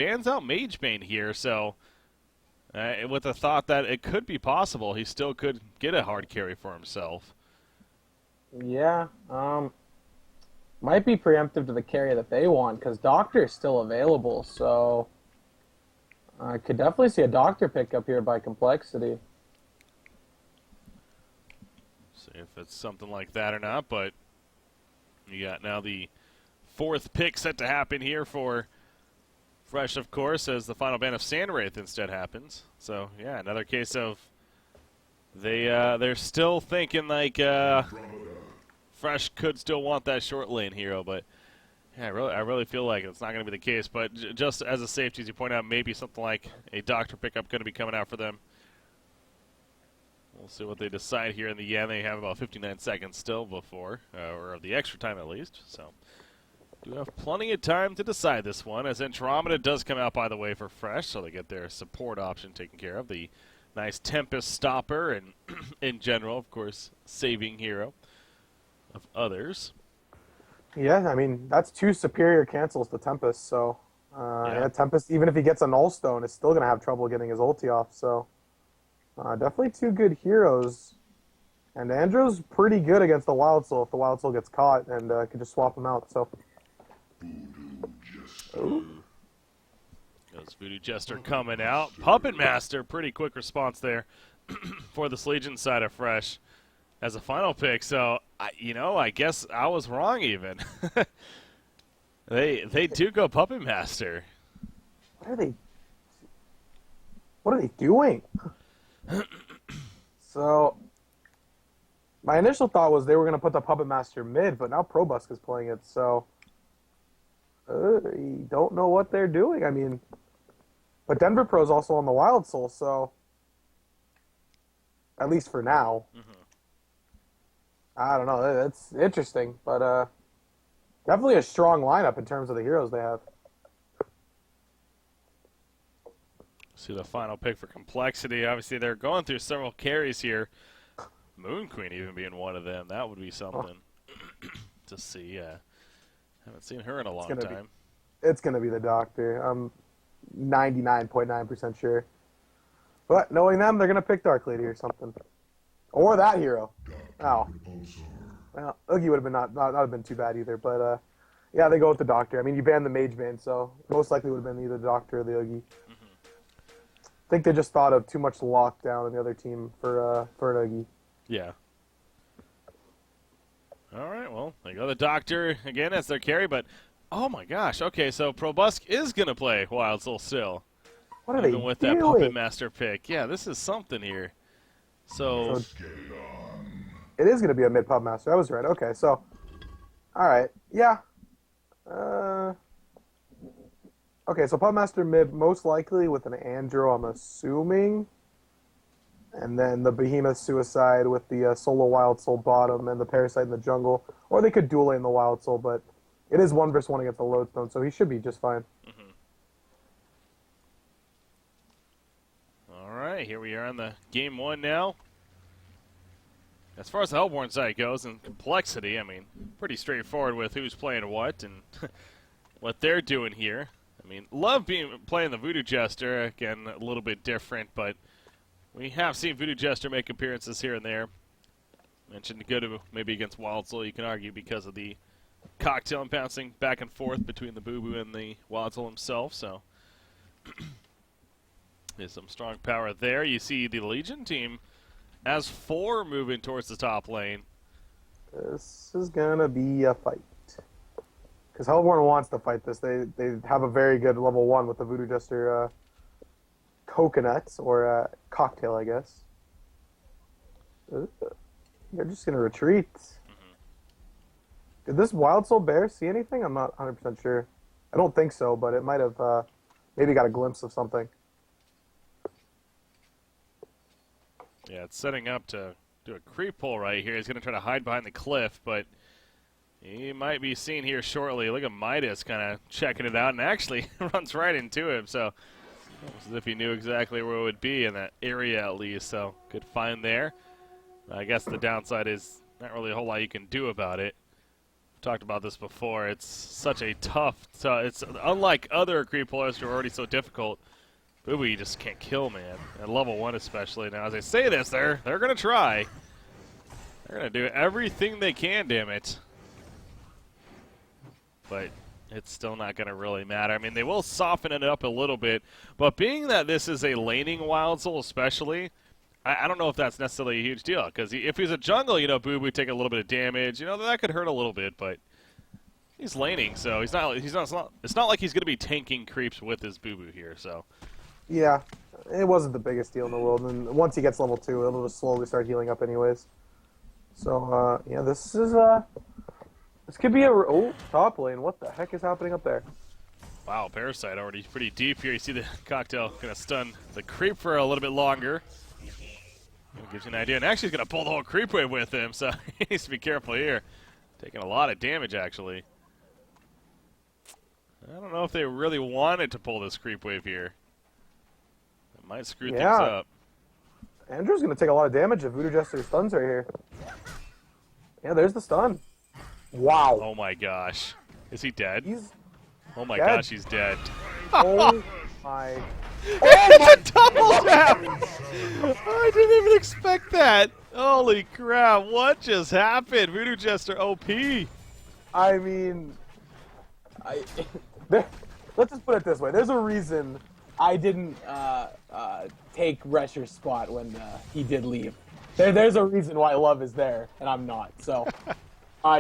Bans out Mage Bane here, so with the thought that it could be possible, he still could get a hard carry for himself. Yeah, might be preemptive to the carry that they want because Doctor is still available. So I could definitely see a Doctor pick up here by Complexity. See if it's something like that or not, but you got now the fourth pick set to happen here for Fresh, of course, as the final ban of Sandwraith instead happens. So, yeah, another case of they're still thinking like Fresh could still want that short lane hero, but yeah, I really feel like it's not going to be the case. But just as a safety, as you point out, maybe something like a Doctor pickup going to be coming out for them. We'll see what they decide here in the end. They have about 59 seconds still before, or the extra time at least. So, do have plenty of time to decide this one, as Andromeda does come out, by the way, for Fresh, so they get their support option taken care of. The nice Tempest stopper, and in general, of course, saving hero of others. Yeah, I mean that's two superior cancels to Tempest. So Yeah. yeah, Tempest, even if he gets a Null Stone, is still gonna have trouble getting his ulti off. So definitely two good heroes. And Andrew's pretty good against the Wild Soul if the Wild Soul gets caught, and could just swap him out. So. Ooh. Goes Voodoo Jester coming out. Puppet Master, pretty quick response there for this Legion side of Fresh as a final pick. So, I guess I was wrong even. They do go Puppet Master. What are they doing? So, my initial thought was they were going to put the Puppet Master mid, but now Probusk is playing it, so I don't know what they're doing. I mean, but Denver Pro is also on the Wild Soul, so at least for now. I don't know. That's interesting, but definitely a strong lineup in terms of the heroes they have. See the final pick for Complexity. Obviously, they're going through several carries here. Moon Queen even being one of them. That would be something to see. Haven't seen her in a long time. It's going to be the Doctor. I'm 99.9% sure. But knowing them, they're going to pick Dark Lady or something. Or that hero. Oh. Well, Oogie would have been not have been too bad either. But yeah, they go with the Doctor. I mean, you banned the Mage Bane, so most likely would have been either the Doctor or the Oogie. I think they just thought of too much lockdown in the other team for an Oogie. Yeah. All right, well, they go the Doctor again as their carry, but oh my gosh, okay, so Probusk is going to play Wild Soul still. What are they doing? With that Puppet Master pick. Yeah, this is something here. So it is going to be a mid Puppet Master. I was right. Okay, so, all right. Yeah. Okay, so Puppet Master mid, most likely with an Andro, I'm assuming. And then the Behemoth Suicide with the solo Wild Soul bottom and the Parasite in the jungle. Or they could dual lane the Wild Soul, but it is 1 versus 1 against the Lodestone, so he should be just fine. All right, here we are on the game one now. As far as the Hellborn side goes and Complexity, I mean, pretty straightforward with who's playing what and what they're doing here. I mean, love playing the Voodoo Jester, again, a little bit different, but we have seen Voodoo Jester make appearances here and there. Mentioned good maybe against Wild Soul, you can argue, because of the cocktail and bouncing back and forth between the Boo Boo and the Wild Soul himself, so there's some strong power there. You see the Legion team as 4 moving towards the top lane. This is going to be a fight. Because Hellborn wants to fight this. They have a very good level 1 with the Voodoo Jester coconuts, or cocktail, I guess. They're just going to retreat. Did this Wild Soul Bear see anything? I'm not 100% sure. I don't think so, but it might have maybe got a glimpse of something. Yeah, it's setting up to do a creep pull right here. He's going to try to hide behind the cliff, but he might be seen here shortly. Look at Midas kind of checking it out and actually runs right into him. So almost as if he knew exactly where it would be in that area at least. So good find there. I guess the downside is not really a whole lot you can do about it. talked about this before. It's such a tough. It's unlike other creep players who are already so difficult. Boo you just can't kill, man. At level 1 especially. Now, as I say this, they're gonna try. They're gonna do everything they can, damn it. But it's still not gonna really matter. I mean, they will soften it up a little bit, but being that this is a laning Wild Soul, especially, I don't know if that's necessarily a huge deal. Because if he's a jungle, you know, Boo Boo take a little bit of damage. You know, that could hurt a little bit, but he's laning, so he's not. It's not like he's gonna be tanking creeps with his Boo Boo here. So. Yeah, it wasn't the biggest deal in the world, and once he gets level 2, it'll just slowly start healing up anyways. So, yeah, this could be oh, top lane. What the heck is happening up there? Wow, Parasite already pretty deep here. You see the cocktail gonna stun the creep for a little bit longer. Gives you an idea, and actually he's gonna pull the whole creep wave with him, so he needs to be careful here. Taking a lot of damage, actually. I don't know if they really wanted to pull this creep wave here. Might screw things up. Andrew's going to take a lot of damage if Voodoo Jester stuns right here. Yeah, there's the stun. Wow. Oh my gosh. Is he dead? Oh my dead. gosh, he's dead. Oh my. It's a double tap! I didn't even expect that. Holy crap, what just happened? Voodoo Jester OP. I mean, let's just put it this way. There's a reason I didn't take Resher's spot when he did leave. There's a reason why Love is there, and I'm not. So,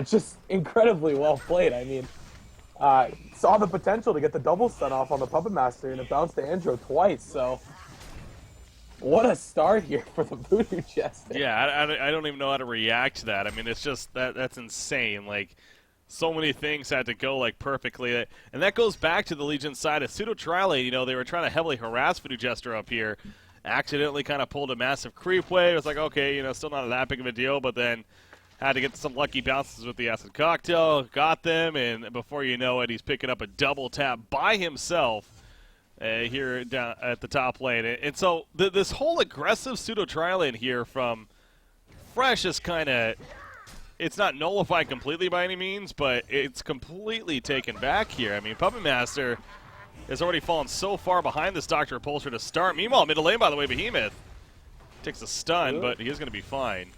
just incredibly well played. I mean, saw the potential to get the double stun off on the Puppet Master, and it bounced to Andro twice. So, what a start here for the Voodoo Jester. Yeah, I don't even know how to react to that. I mean, it's just that's insane. Like, so many things had to go like perfectly, and that goes back to the Legion side of Pseudo Trilane. You know, they were trying to heavily harass Voodoo Jester up here, accidentally kind of pulled a massive creep wave. It was like, okay, you know, still not that big of a deal, but then had to get some lucky bounces with the Acid Cocktail, got them, and before you know it, he's picking up a double tap by himself here down at the top lane. And so this whole aggressive Pseudo Trilane here from Fresh is kind of. It's not nullified completely by any means, but it's completely taken back here. I mean, Puppet Master has already fallen so far behind this Dr. Repulsor to start. Meanwhile, middle lane, by the way, Behemoth takes a stun, but he is going to be fine.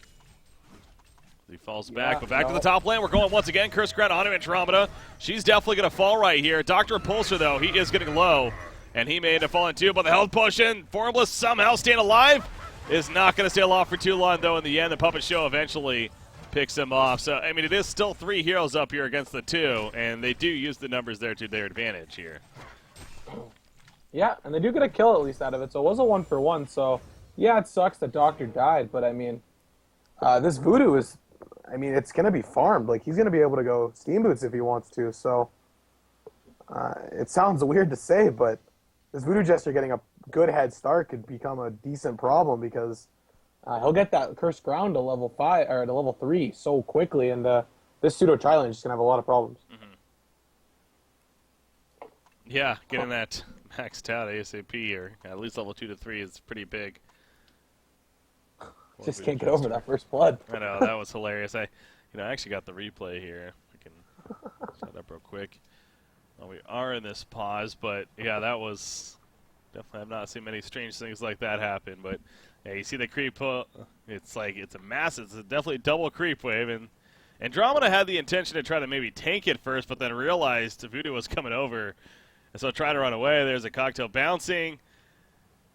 He falls back, but back to the top lane. We're going once again. Curse Ground on Andromeda. She's definitely going to fall right here. Dr. Repulsor, though, he is getting low, and he may end up falling too, but the health potion, Formless somehow staying alive, is not going to stay alive for too long, though. In the end, the Puppet Show eventually picks him off. So, I mean, it is still 3 heroes up here against the 2, and they do use the numbers there to their advantage here. Yeah, and they do get a kill at least out of it, so it was a 1-for-1. So, yeah, it sucks that Doctor died, but I mean, this Voodoo is, I mean, it's going to be farmed. Like, he's going to be able to go Steam Boots if he wants to, so it sounds weird to say, but this Voodoo Jester getting a good head start could become a decent problem because he'll get that Cursed Ground to level 5 or to level 3 so quickly, and this Pseudo Trilane is just gonna have a lot of problems. Mm-hmm. Yeah, getting that maxed out ASAP here, at least level 2 to 3, is pretty big. Just can't get over that first blood. I know, that was hilarious. I actually got the replay here. We can set up real quick. Well, we are in this pause, but yeah, that was definitely. I've not seen many strange things like that happen, but. Yeah, you see the creep, it's a massive, it's definitely double creep wave, and Andromeda had the intention to try to maybe tank it first, but then realized Voodoo was coming over, and so tried to run away. There's a cocktail bouncing,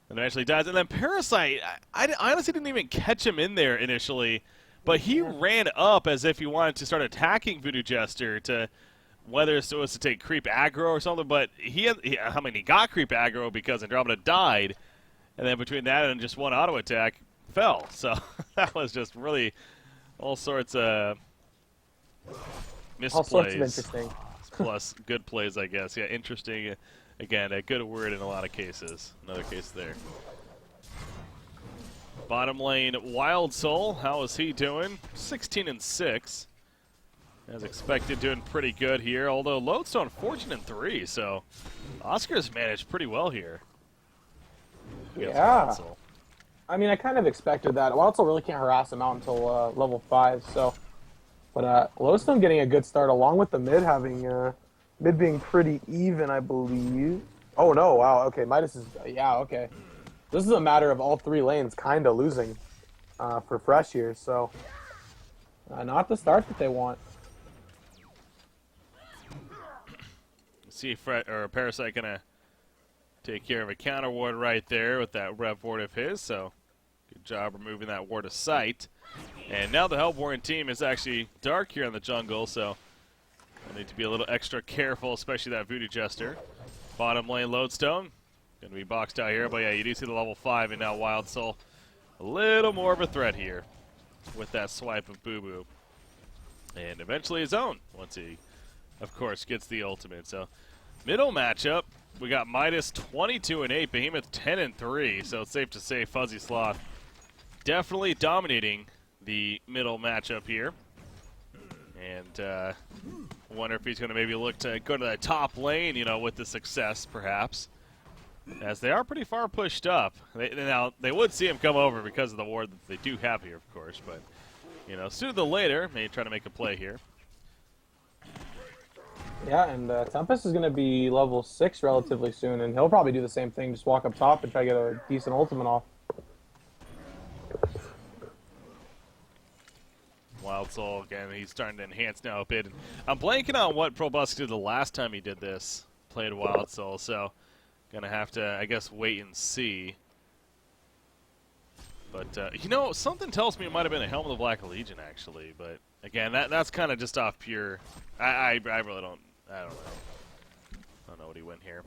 and eventually dies. And then Parasite, I honestly didn't even catch him in there initially, but he ran up as if he wanted to start attacking Voodoo Jester to, whether it was to take creep aggro or something, but he got creep aggro because Andromeda died. And then between that and just one auto attack, fell. So that was just really all sorts of misplays. All sorts of interesting. Plus good plays, I guess. Yeah, interesting. Again, a good word in a lot of cases. Another case there. Bottom lane, Wild Soul. How is he doing? 16-6. As expected, doing pretty good here. Although Lodestone 14-3, so Oscar's managed pretty well here. Yeah. I mean, I kind of expected that. Wild Soul really can't harass him out until level 5, so But Lodestone getting a good start, along with the mid having mid being pretty even, I believe. Oh no! Wow. Okay, Midas is yeah. Okay, this is a matter of all three lanes kind of losing for Fresh here. So not the start that they want. See or Parasite gonna take care of a counter ward right there with that rev ward of his. So good job removing that ward of sight. And now the Hellborn team is actually dark here in the jungle, so we'll need to be a little extra careful, especially that Voodoo Jester. Bottom lane Lodestone, going to be boxed out here, but yeah, you do see the level 5, and now Wild Soul, a little more of a threat here with that swipe of Boo Boo. And eventually his own, once he, of course, gets the ultimate. So, middle matchup, we got Midas 22-8, Behemoth 10-3, so it's safe to say Fuzzy Sloth definitely dominating the middle matchup here. And wonder if he's going to maybe look to go to the top lane, you know, with the success, perhaps. As they are pretty far pushed up. Now, they would see him come over because of the ward that they do have here, of course. But, you know, sooner than later, maybe try to make a play here. Yeah, and Tempest is going to be level 6 relatively soon, and he'll probably do the same thing, just walk up top and try to get a decent ultimate off. Wild Soul, again, he's starting to enhance now a bit. I'm blanking on what Probusc did the last time he did this, played Wild Soul, so gonna have to, I guess, wait and see. But, you know, something tells me it might have been a Helm of the Black Legion, actually, but, again, that's kind of just off pure, I really don't, I don't know what he went here.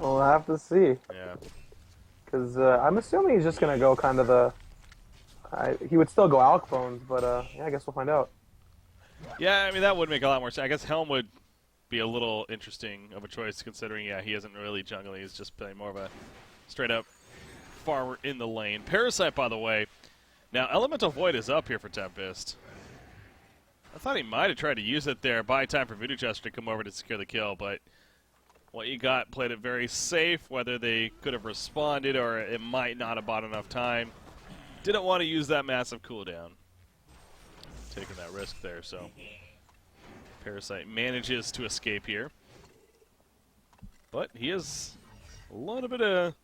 We'll have to see. Yeah. Because I'm assuming he's just going to go kind of the... he would still go Alk Bones, but yeah, I guess we'll find out. Yeah, I mean, that would make a lot more sense. I guess Helm would be a little interesting of a choice, considering, yeah, he isn't really jungling. He's just playing more of a straight-up farmer in the lane. Parasite, by the way. Now, Elemental Void is up here for Tempest. I thought he might have tried to use it there, buy time for Voodoo Jester to come over to secure the kill, but what you got played it very safe, whether they could have responded or it might not have bought enough time. Didn't want to use that massive cooldown. Taking that risk there, so Parasite manages to escape here. But he has a little bit of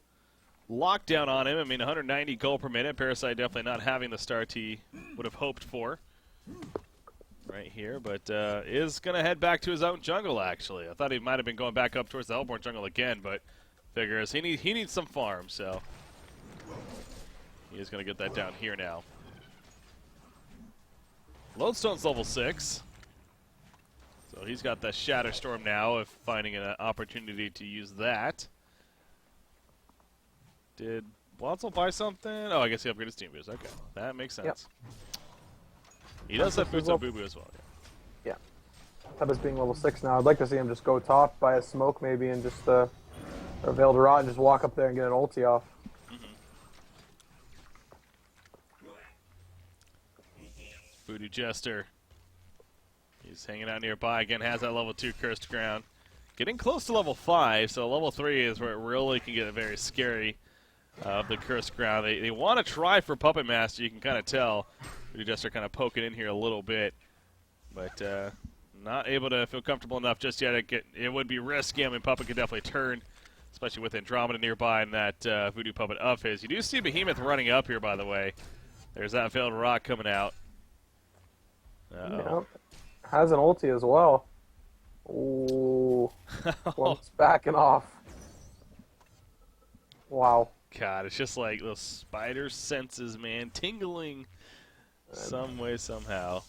lockdown on him. I mean, 190 gold per minute. Parasite definitely not having the start he would have hoped for right here, but is going to head back to his own jungle, actually. I thought he might have been going back up towards the Hellborn jungle again, but figures he needs some farm, so he is going to get that down here now. Lodestone's level 6, so he's got the Shatter Storm now, if finding an opportunity to use that. Did Watzel buy something? Oh, I guess he upgraded his team boost. Okay, that makes sense. Yep. He does have boots on Boo Boo as well. Yeah. Tempest being level 6 now, I'd like to see him just go top, buy a smoke maybe, and just or Veiled Rot and just walk up there and get an ulti off. Voodoo Jester. He's hanging out nearby. Again, has that level 2 Cursed Ground. Getting close to level 5, so level 3 is where it really can get very scary of the Cursed Ground. They want to try for Puppet Master, you can kind of tell. Voodoo Jester kind of poking in here a little bit. But not able to feel comfortable enough just yet. It would be risky. I mean, Puppet could definitely turn, especially with Andromeda nearby and that Voodoo Puppet of his. You do see Behemoth running up here, by the way. There's that Veiled Rock coming out. Yep. Has an ulti as well. Ooh. Well, it's backing off. Wow. God, it's just like those spider senses, man, tingling some way, somehow.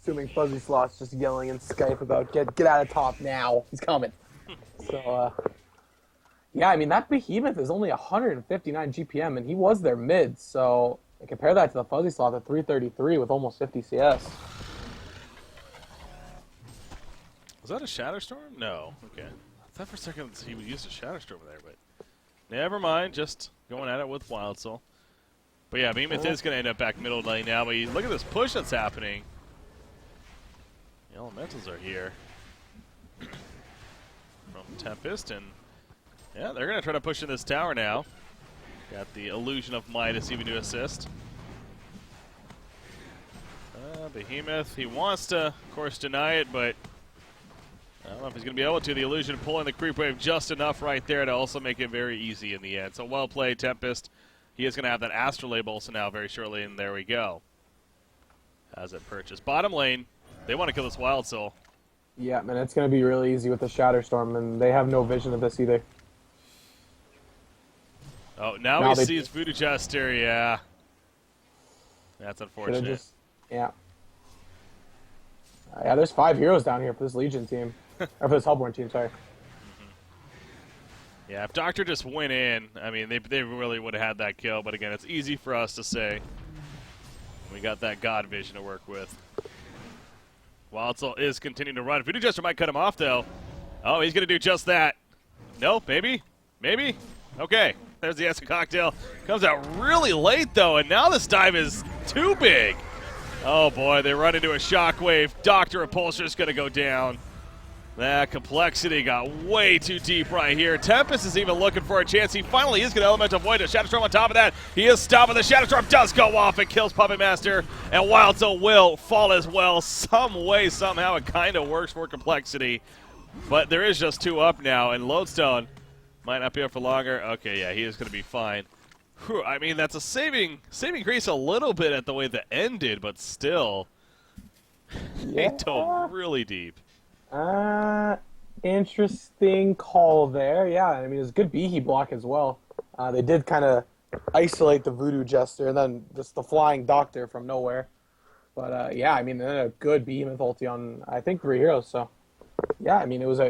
Assuming Fuzzy Sloth's just yelling in Skype about get out of top now. He's coming. So, yeah, I mean, that Behemoth is only 159 GPM, and he was their mid, so compare that to the Fuzzy Sloth at 333 with almost 50 CS. Was that a Shatter Storm? No. Okay. I thought for a second he would use a Shatter Storm there, but never mind. Just going at it with Wild Soul. But yeah, Behemoth is going to end up back middle lane now, but look at this push that's happening. The Elementals are here from Tempest, and yeah, they're going to try to push in this tower now. Got the illusion of Midas even to assist. Behemoth, he wants to, of course, deny it, but I don't know if he's going to be able to. The illusion pulling the creep wave just enough right there to also make it very easy in the end. So well played, Tempest. He is going to have that Astrolabe also now very shortly, and there we go. Has it purchased. Bottom lane, they want to kill this Wild Soul. Yeah, man, it's going to be really easy with the Shatterstorm, and they have no vision of this either. Oh, now he sees Voodoo Jester, yeah. That's unfortunate. Yeah. Yeah, there's 5 heroes down here for this Legion team. Or for this Hellborn team, sorry. Yeah, if Doctor just went in, I mean, they really would have had that kill. But again, it's easy for us to say. We got that God vision to work with. Wild Soul is continuing to run. Voodoo Jester might cut him off, though. Oh, he's going to do just that. No, maybe? Maybe? Okay. There's the Esca Cocktail. Comes out really late, though, and now this dive is too big. Oh, boy, they run into a shockwave. Dr. Repulsor is going to go down. That complexity got way too deep right here. Tempest is even looking for a chance. He finally is going to Elemental Void. A Shatterstorm on top of that. He is stopping. The Shatterstorm does go off. It kills Puppet Master. And Wild Soul will fall as well. Some way, somehow, it kind of works for complexity. But there is just 2 up now. And Lodestone might not be up for longer. Okay, yeah, he is going to be fine. Whew, I mean, that's a saving grace a little bit at the way the ended, but still. They dove really deep. Interesting call there. Yeah, I mean, it was a good Behe block as well. They did kind of isolate the Voodoo Jester and then just the Flying Doctor from nowhere. But, yeah, I mean, they had a good Behemoth ulti on, I think, 3 heroes. So, yeah, I mean, it was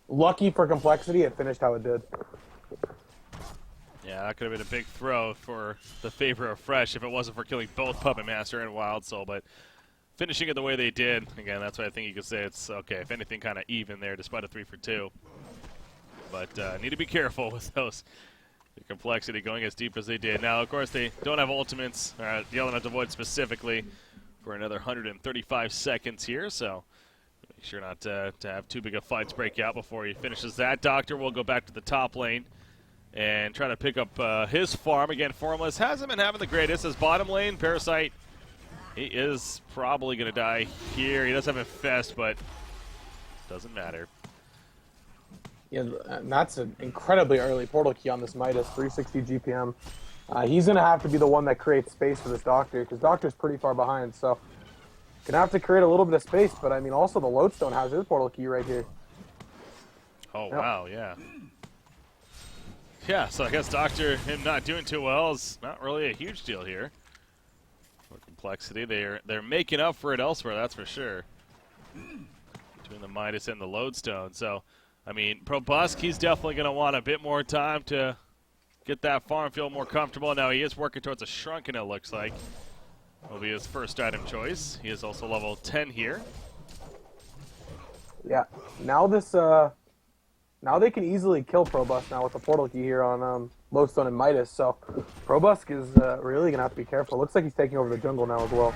lucky for complexity. It finished how it did. Yeah, that could have been a big throw for the favor of Fresh if it wasn't for killing both Puppet Master and Wild Soul. But finishing it the way they did, again, that's why I think you could say it's, okay, if anything, kind of even there despite a 3 for 2. But need to be careful with those. The complexity going as deep as they did. Now, of course, they don't have ultimates, the Elemental Void specifically, for another 135 seconds here, so make sure not to have too big of fights break out before he finishes that. Doctor will go back to the top lane and try to pick up his farm. Again, Formless hasn't been having the greatest. His bottom lane, Parasite, he is probably going to die here. He does have Infest, but doesn't matter. Yeah, and that's an incredibly early portal key on this Midas, 360 GPM. He's going to have to be the one that creates space for this Doctor, because Doctor's pretty far behind, so going to have to create a little bit of space, but I mean, also the Lodestone has his portal key right here. Oh, yep. Wow, yeah. Yeah, so I guess Doctor, him not doing too well is not really a huge deal here. For complexity, they're making up for it elsewhere, that's for sure. Between the Midas and the Lodestone, so I mean, Probusk, he's definitely going to want a bit more time to get that farm feel more comfortable. Now he is working towards a Shrunken, it looks like. Will be his first item choice. He is also level 10 here. Yeah, now this, now they can easily kill Probusk now with the portal key here on Lodestone and Midas. So Probusk is really going to have to be careful. Looks like he's taking over the jungle now as well.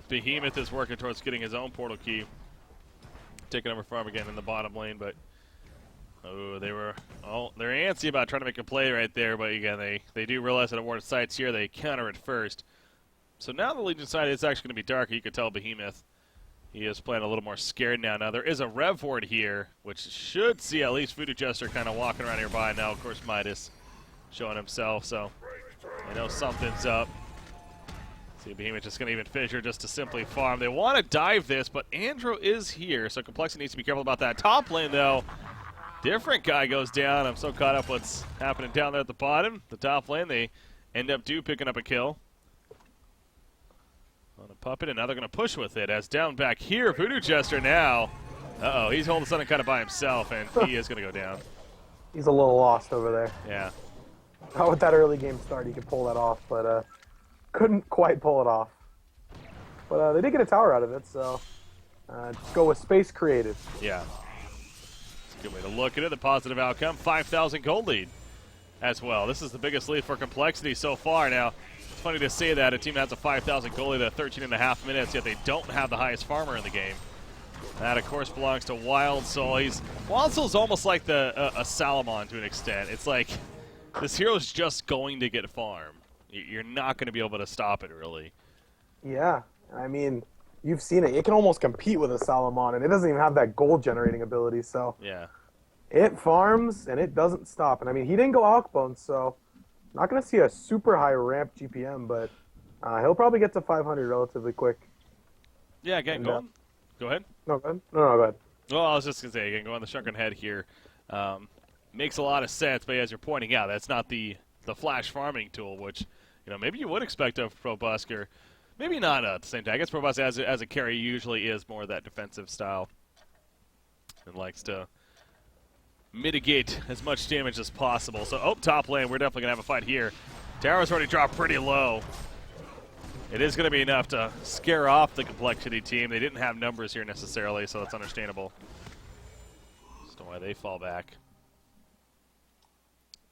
Behemoth is working towards getting his own portal key. Taking over farm again in the bottom lane, but they're antsy about trying to make a play right there, but again they do realize that awarded sites here, they counter it first. So now the Legion side is actually going to be darker. You could tell Behemoth, he is playing a little more scared now. Now there is a Rev Ward here, which should see at least Voodoo Jester kind of walking around nearby. Now of course Midas showing himself, so I know something's up. See, Behemoth just going to even Fissure just to simply farm. They want to dive this, but Andro is here, so Complexity needs to be careful about that. Top lane, though, different guy goes down. I'm so caught up what's happening down there at the bottom. The top lane, they end up picking up a kill on a Puppet, and now they're going to push with it. As down back here, Voodoo Jester now. Uh-oh, he's holding something kind of by himself, and he is going to go down. He's a little lost over there. Yeah. Not with that early game start, he could pull that off, but couldn't quite pull it off. But they did get a tower out of it, so just go with space created. Yeah. It's a good way to look at it. The positive outcome, 5,000 gold lead as well. This is the biggest lead for Complexity so far. Now, it's funny to say that a team has a 5,000 gold lead at 13.5 minutes, yet they don't have the highest farmer in the game. That, of course, belongs to Wild Soul. Wild Soul's almost like a Salamon to an extent. It's like this hero's just going to get farmed. You're not going to be able to stop it, really. Yeah, I mean, you've seen it. It can almost compete with a Salamon, and it doesn't even have that gold generating ability. So Yeah. it farms and it doesn't stop. And I mean, he didn't go Alkbone, so not going to see a super high ramp GPM, but he'll probably get to 500 relatively quick. Yeah, again, And, go ahead. no, go ahead. No, go ahead. Well, I was just going to say, again, go on the shrunken head here. Makes a lot of sense, but as you're pointing out, that's not the flash farming tool, which, maybe you would expect of Probusker. Maybe not at the same time. I guess Probusker as a carry usually is more that defensive style and likes to mitigate as much damage as possible. So, top lane, we're definitely going to have a fight here. Tower's already dropped pretty low. It is going to be enough to scare off the Complexity team. They didn't have numbers here necessarily, so that's understandable. Just why they fall back.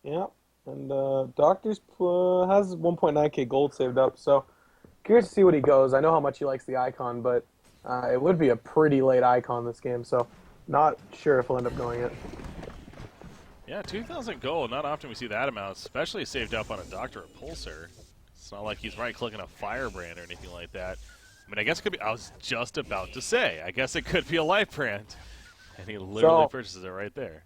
Yeah, and Doctors has 1.9k gold saved up, so curious to see what he goes. I know how much he likes the icon, but it would be a pretty late icon this game, so not sure if he'll end up going it. Yeah, 2,000 gold. Not often we see that amount, especially saved up on a Doctor Repulsor. It's not like he's right-clicking a Firebrand or anything like that. I mean, I guess it could be. I was just about to say. I guess it could be a Life Brand, and he literally purchases it right there.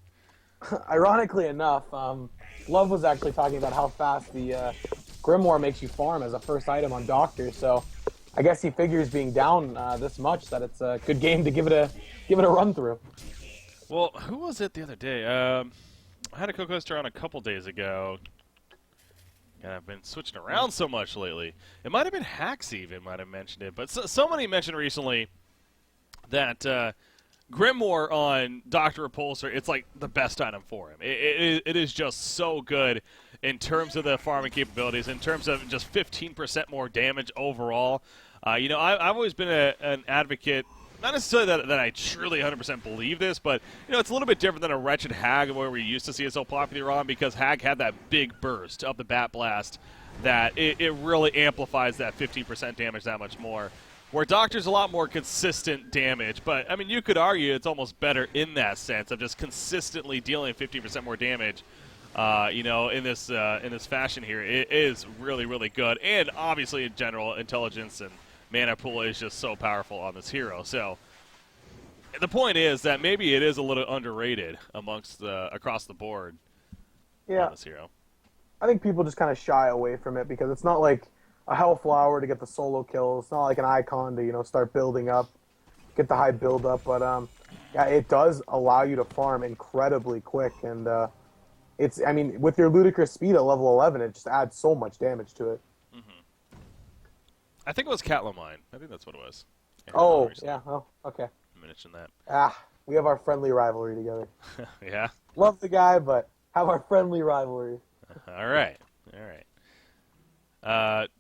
Ironically enough, Love was actually talking about how fast the Grimoire makes you farm as a first item on Doctor. So I guess he figures being down this much that it's a good game to give it a run through. Well, who was it the other day? I had a co-hoster on a couple days ago. And I've been switching around so much lately. It might have been Hacks even might have mentioned it, but somebody mentioned recently that Grimoire on Dr. Repulsor, it's like the best item for him. It is just so good in terms of the farming capabilities, in terms of just 15% more damage overall. I've always been an advocate. Not necessarily that I truly 100% believe this, but it's a little bit different than a Wretched Hag where we used to see it so popular on, because Hag had that big burst of the Bat Blast that it really amplifies that 15% damage that much more. Where Doctor's a lot more consistent damage, but I mean you could argue it's almost better in that sense of just consistently dealing 15% more damage. In this fashion here, it is really, really good, and obviously in general, intelligence and mana pool is just so powerful on this hero. So the point is that maybe it is a little underrated across the board on this hero. I think people just kind of shy away from it because it's not like a Hellflower to get the solo kill. It's not like an icon to start building up, get the high build up. But yeah, it does allow you to farm incredibly quick, and with your ludicrous speed at level 11, it just adds so much damage to it. I think it was Catlamine. I think that's what it was. Yeah. Oh, okay. I mentioned that. We have our friendly rivalry together. Yeah? Love the guy, but have our friendly rivalry. All right.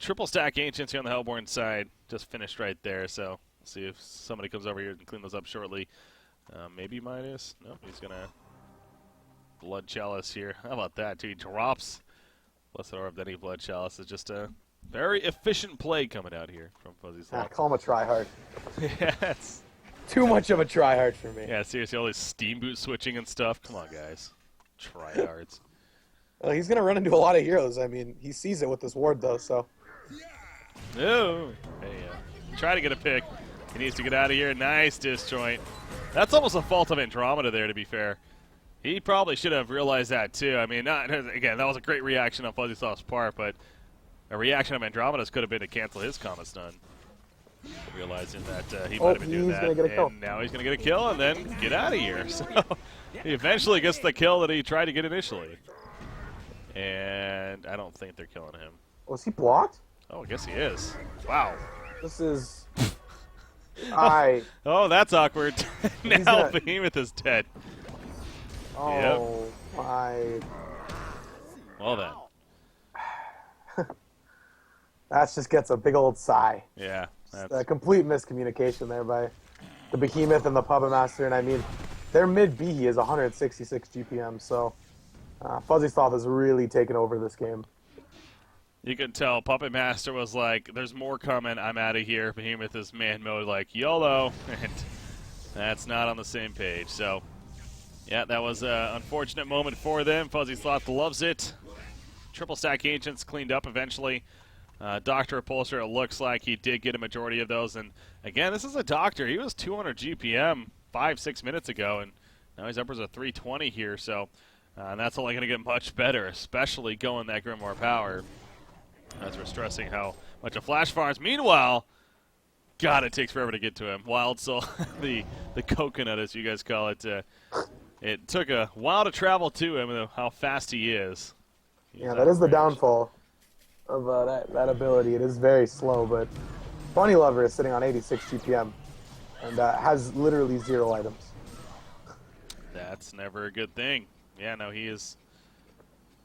Triple stack Ancients here on the Hellborn side. Just finished right there, so we'll see if somebody comes over here and clean those up shortly. Maybe Midas. Nope, he's going to Blood Chalice here. How about that, too? He drops Blessed Orb, then he Blood Chalice. Is just a very efficient play coming out here from Fuzzy Sloth. Call him a tryhard. Yes. Too much of a tryhard for me. Yeah, seriously, all this steam boot switching and stuff. Come on, guys. Tryhards. Well, he's going to run into a lot of heroes. I mean, he sees it with this ward, though, so. No. Hey, try to get a pick. He needs to get out of here. Nice disjoint. That's almost a fault of Andromeda there, to be fair. He probably should have realized that, too. I mean, again, that was a great reaction on Fuzzy Sloth's part, but a reaction of Andromeda's could have been to cancel his Comet Stun. Realizing that he might have been doing that. And now he's going to get a kill and then get out of here. So he eventually gets the kill that he tried to get initially. And I don't think they're killing him. Was he blocked? Oh, I guess he is. Wow. This is... Oh, that's awkward. Now Behemoth is dead. Oh, my... Well then. That just gets a big old sigh. Yeah. That's a complete miscommunication there by the Behemoth and the Puppet Master. And I mean, their mid B is 166 GPM, so Fuzzy Sloth has really taken over this game. You can tell Puppet Master was like, there's more coming, I'm out of here. Behemoth is man mode like, YOLO. And that's not on the same page. So, yeah, that was an unfortunate moment for them. Fuzzy Sloth loves it. Triple stack Ancients cleaned up eventually. Dr. Repulsor, it looks like he did get a majority of those. And again, this is a doctor. He was 200 GPM 5-6 minutes ago, and now he's upwards of 320 here. So and that's only going to get much better, especially going that Grimoire power. As we're stressing how much of Flash farms. Meanwhile, God, it takes forever to get to him. Wild Soul, the coconut, as you guys call it. It took a while to travel to him, and how fast he is. Yeah, that is the downfall of that ability. It is very slow, but Bunny Lover is sitting on 86 GPM and has literally 0 items. That's never a good thing. Yeah, no, he is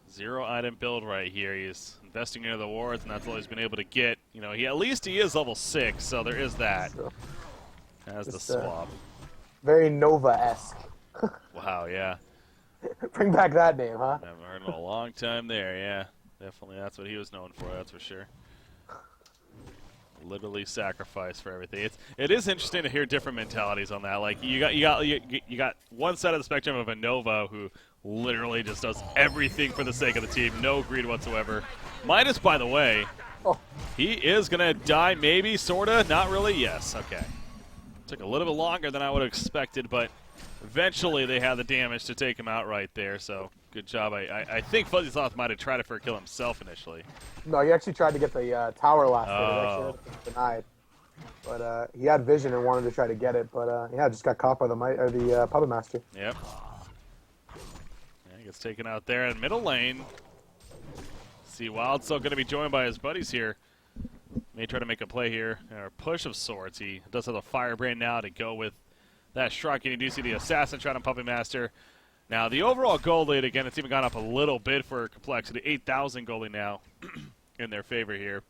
0 item build right here. He's investing into the wards, and that's all he's been able to get. You know, at least he is level 6, so there is that. So, as the swap. Very Nova-esque. Wow, yeah. Bring back that name, huh? Haven't heard in a long time there, yeah. Definitely, that's what he was known for, that's for sure. Literally sacrifice for everything. It is interesting to hear different mentalities on that. Like you got one side of the spectrum of a Nova who literally just does everything for the sake of the team, no greed whatsoever. Minus, by the way, he is gonna die, maybe, sorta, not really. Yes, okay. Took a little bit longer than I would have expected, but eventually they had the damage to take him out right there. So good job. I think Fuzzy Sloth might have tried it for a kill himself initially. No, he actually tried to get the tower last hit. It actually denied. But he had vision and wanted to try to get it. But yeah, just got caught by the Puppet Master. Yep. Yeah, he gets taken out there in middle lane. See, Wild still going to be joined by his buddies here. May try to make a play here, or push of sorts. He does have a Firebrand now to go with that Shrug, and you do see the Assassin shot on Puppet Master. Now, the overall gold lead, again, it's even gone up a little bit for complexity. 8,000 goalie now in their favor here.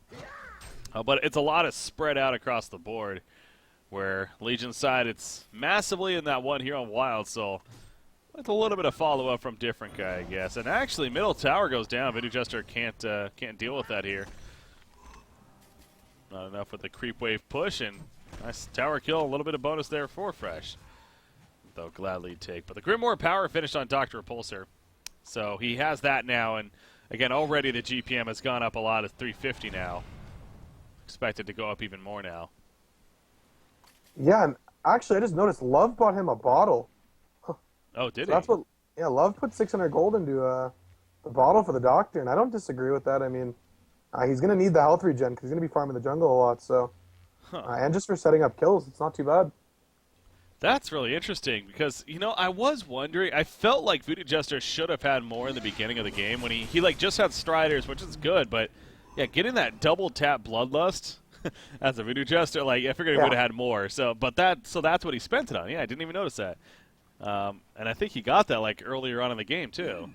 But it's a lot of spread out across the board, where Legion's side, it's massively in that one here on Wild Soul. With a little bit of follow-up from different guy, I guess. And actually, middle tower goes down. Voodoo Jester can't deal with that here. Not enough with the creep wave push, and nice tower kill. A little bit of bonus there for Fresh. They'll gladly take. But the Grimoire power finished on Dr. Repulsor. So he has that now, and again, already the GPM has gone up a lot. It's 350 now. Expected to go up even more now. Yeah, and actually, I just noticed Love bought him a bottle. Oh, did So he? that's what. Yeah, Love put 600 gold into the bottle for the doctor, and I don't disagree with that. I mean, he's going to need the health regen because he's going to be farming the jungle a lot. So, and just for setting up kills, it's not too bad. That's really interesting because, you know, I was wondering, I felt like Voodoo Jester should have had more in the beginning of the game when he like just had Striders, which is good, but yeah, getting that double tap Bloodlust as a Voodoo Jester, like I figured he would have had more. So that's what he spent it on. Yeah, I didn't even notice that. And I think he got that like earlier on in the game too.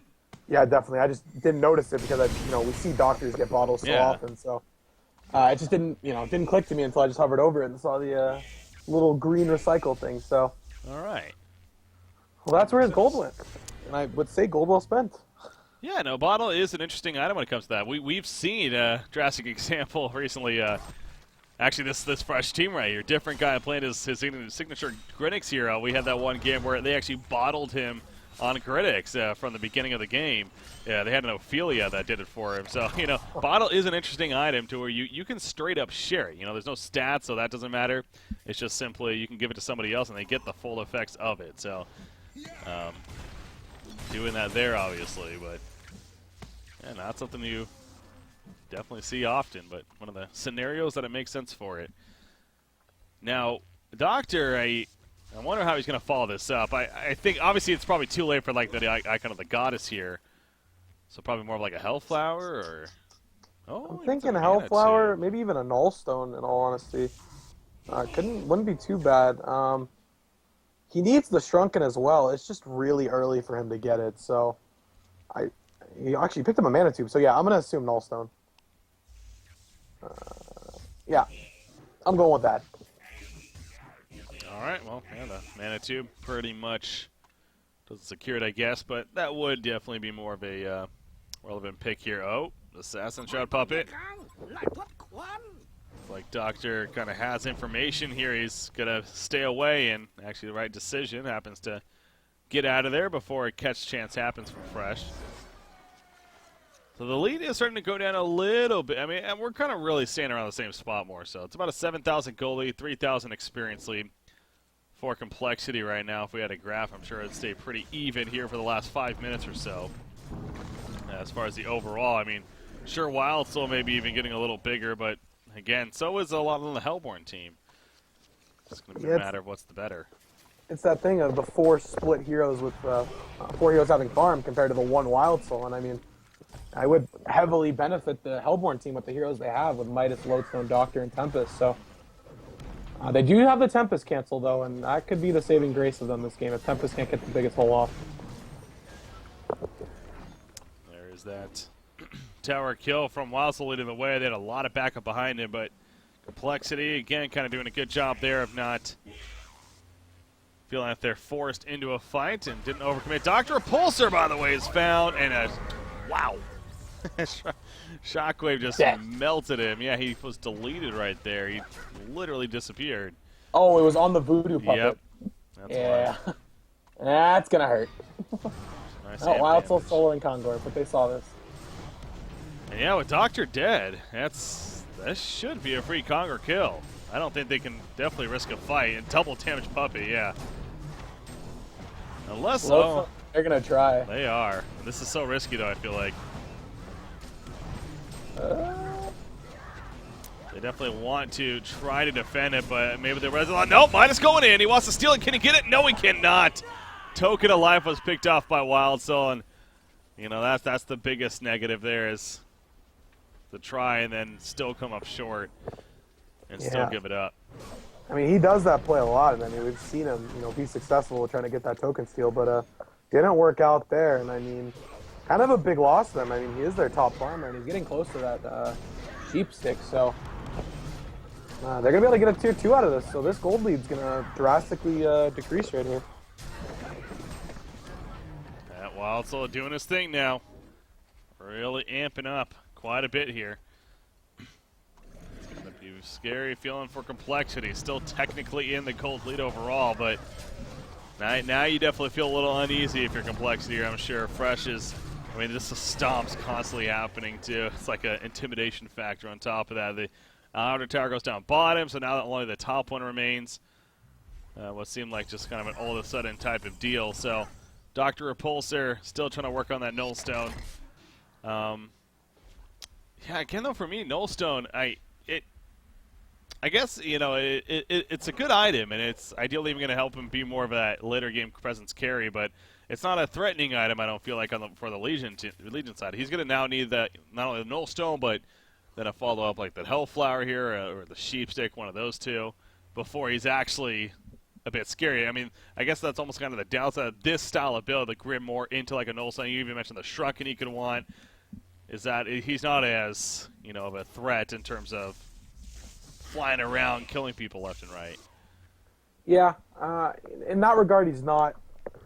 Yeah, definitely. I just didn't notice it because we see doctors get bottles so often, so it just didn't click to me until I just hovered over it and saw the little green recycle thing. So, all right. Well, that's where his gold went, and I would say gold well spent. Yeah, no, bottle is an interesting item when it comes to that. We've seen a drastic example recently. Actually, this Fresh team right here, different guy playing his signature Grynyx hero. We had that one game where they actually bottled him on Grynyx from the beginning of the game. Yeah, they had an Ophelia that did it for him. So, bottle is an interesting item to where you can straight up share it. There's no stats, so that doesn't matter. It's just simply you can give it to somebody else and they get the full effects of it. So, doing that there, obviously, but yeah, not something you definitely see often, but one of the scenarios that it makes sense for it. Now, Doctor, I wonder how he's going to follow this up. I think, obviously, it's probably too late for, like, the icon of the goddess here. So probably more of, like, a Hellflower, or... Oh, I'm thinking Hellflower, maybe even a Nullstone, in all honesty. Wouldn't be too bad. He needs the Shrunken as well. It's just really early for him to get it, so... He actually picked up a Mana Tube, so yeah, I'm going to assume Nullstone. Yeah, I'm going with that. All right, well, yeah, the Mana Tube pretty much doesn't secure it, I guess, but that would definitely be more of a relevant pick here. Oh, Assassin Shroud Puppet. Like Doctor kind of has information here. He's going to stay away, and actually the right decision happens to get out of there before a catch chance happens for Fresh. So the lead is starting to go down a little bit. I mean, and we're kind of really staying around the same spot more. So it's about a 7,000 goal lead, 3,000 experience lead for complexity right now. If we had a graph, I'm sure it'd stay pretty even here for the last 5 minutes or so. As far as the overall, I mean, sure, Wild still maybe even getting a little bigger, but again, so is a lot on the Hellborn team. It's going to be a matter of what's the better. It's that thing of the 4 split heroes with 4 heroes having farm compared to the 1 Wild Soul, and I mean, I would heavily benefit the Hellborn team with the heroes they have with Midas, Lodestone, Doctor, and Tempest. So they do have the Tempest cancel though, and that could be the saving grace of them this game if Tempest can't get the biggest hole off. There is that tower kill from Wild Soul leading the way. They had a lot of backup behind him, but complexity again kind of doing a good job there of not feeling like they're forced into a fight and didn't overcommit. Dr. Repulsor, by the way, is found, and wow. Shockwave just melted him. Yeah, he was deleted right there. He literally disappeared. Oh, it was on the voodoo puppet. Yep. That's why. That's gonna hurt. Nice Wild Soul soloing Kongor, but they saw this. And yeah, with Doctor dead, that should be a free Kongor kill. I don't think they can definitely risk a fight. And double damage puppy, yeah. Unless they're gonna try. They are. This is so risky though, I feel like. They definitely want to try to defend it, but maybe the Resolute. Nope, Midas going in. He wants to steal it. Can he get it? No, he cannot. Token of Life was picked off by Wild Soul, and you know that's the biggest negative there is to try and then still come up short and still give it up. I mean, he does that play a lot, and I mean we've seen him, be successful trying to get that token steal, but didn't work out there, and I mean. Kind of a big loss to them. I mean, he is their top farmer, and he's getting close to that sheep stick, so they're going to be able to get a tier 2 out of this, so this gold lead's going to drastically decrease right here. That Wild Soul doing his thing now. Really amping up quite a bit here. It's going to be a scary feeling for complexity. Still technically in the gold lead overall, but now you definitely feel a little uneasy if you're complexity here, I'm sure. Fresh is... I mean, this stomps constantly happening, too. It's like an intimidation factor on top of that. The outer tower goes down bottom, so now that only the top one remains. What seemed like just kind of an all-of-a-sudden type of deal. So, Dr. Repulsor still trying to work on that Nullstone. Yeah, again, though, for me, Nullstone, I guess, it's a good item, and it's ideally even going to help him be more of that later game presence carry, but it's not a threatening item, I don't feel like, for the Legion side. He's going to now need that, not only the Nullstone, but then a follow-up like the Hellflower here, or the Sheepstick, one of those two, before he's actually a bit scary. I mean, I guess that's almost kind of the downside of this style of build, the Grim more into like a Nullstone. You even mentioned the Shrunken he could want, is that he's not as, of a threat in terms of flying around, killing people left and right. Yeah, in that regard, he's not.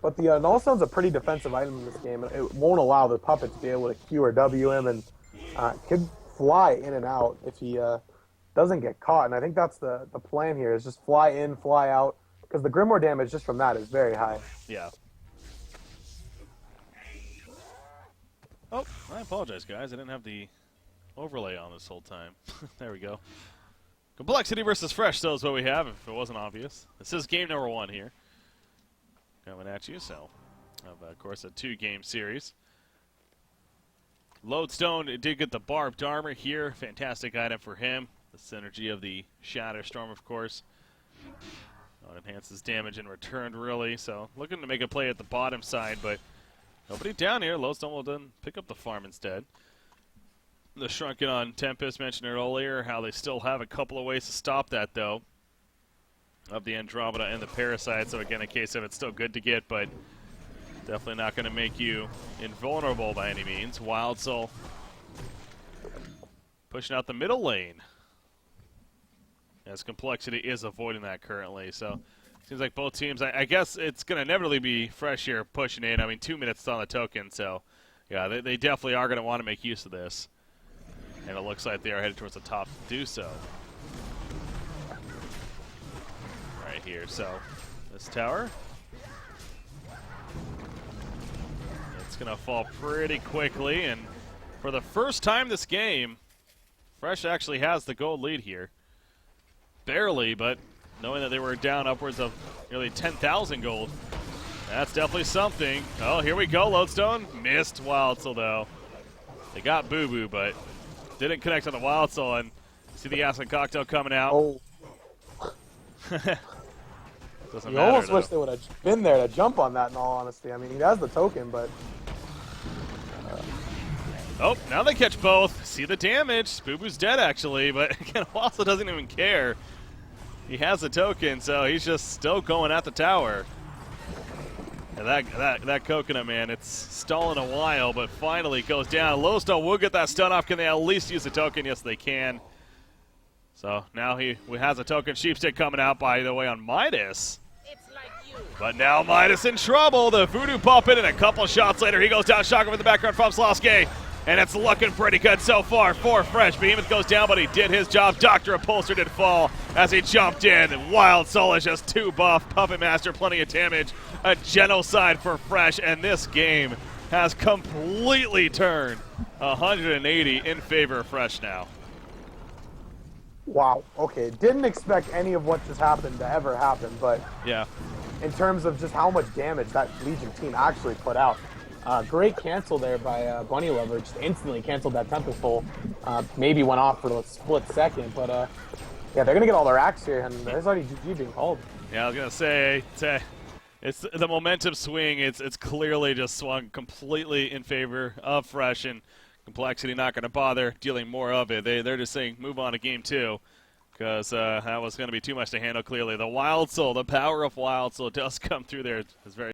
But the Nullstone's a pretty defensive item in this game. It won't allow the puppet to be able to Q or W him, and could fly in and out if he doesn't get caught. And I think that's the plan here, is just fly in, fly out, because the Grimoire damage just from that is very high. Yeah. Oh, I apologize, guys. I didn't have the overlay on this whole time. There we go. Complexity versus Fresh, though, is what we have, if it wasn't obvious. This is game number 1 here. Coming at you, so of course a 2-game series. Lodestone did get the barbed armor here. Fantastic item for him. The synergy of the Shatter Storm, of course. It enhances damage in return, really. So looking to make a play at the bottom side, but nobody down here. Lodestone will then pick up the farm instead. The Shrunken on Tempest mentioned it earlier, how they still have a couple of ways to stop that, though, of the Andromeda and the Parasite. So again, a case of it's still good to get, but definitely not going to make you invulnerable by any means. Wild Soul pushing out the middle lane, as Complexity is avoiding that currently. So seems like both teams, I guess it's going to inevitably be Fresh here pushing in. I mean, 2 minutes on the token, so yeah, they definitely are going to want to make use of this. And it looks like they are headed towards the top to do so. Right here, so this tower, it's going to fall pretty quickly, and For the first time this game, Fresh actually has the gold lead here. Barely, but knowing that they were down upwards of nearly 10,000 gold, that's definitely something. Oh, here we go, Lodestone. Missed Wild Soul, though. They got Boo Boo, but didn't connect on the Wild Soul, and see the Acid Cocktail coming out. Oh. Doesn't You matter, almost though. wish they would have been there to jump on that, in all honesty. I mean, he has the token, but... Oh, now they catch both. See the damage. Boo Boo's dead, actually, but again, also doesn't even care. He has a token, so he's just still going at the tower. And that Coconut, man, it's stalling a while, but finally goes down. Lodestone will get that stun off. Can they at least use the token? Yes, they can. So now he has a token. Sheepstick coming out, by the way, on Midas. But now Midas in trouble. The Voodoo Puppet, and a couple shots later, he goes down. Shotgun in the background from Sloske. And it's looking pretty good so far for Fresh. Behemoth goes down, but he did his job. Dr. Upholster did fall as he jumped in. Wild Soul is just too buff. Puppet Master, plenty of damage. A genocide for Fresh, and this game has completely turned 180 in favor of Fresh now. Wow. Okay, didn't expect any of what just happened to ever happen, but Yeah. in terms of just how much damage that Legion team actually put out. Great cancel there by Bunny Lover. Just instantly canceled that Tempest Soul. Maybe went off for a split second, but yeah, they're going to get all their acts here, and there's already GG being called. Yeah, I was going to say, it's the momentum swing. It's clearly just swung completely in favor of Fresh, and Complexity not going to bother dealing more of it. They're just saying move on to game 2, because that was going to be too much to handle clearly. The Wild Soul, the power of Wild Soul does come through there. It's very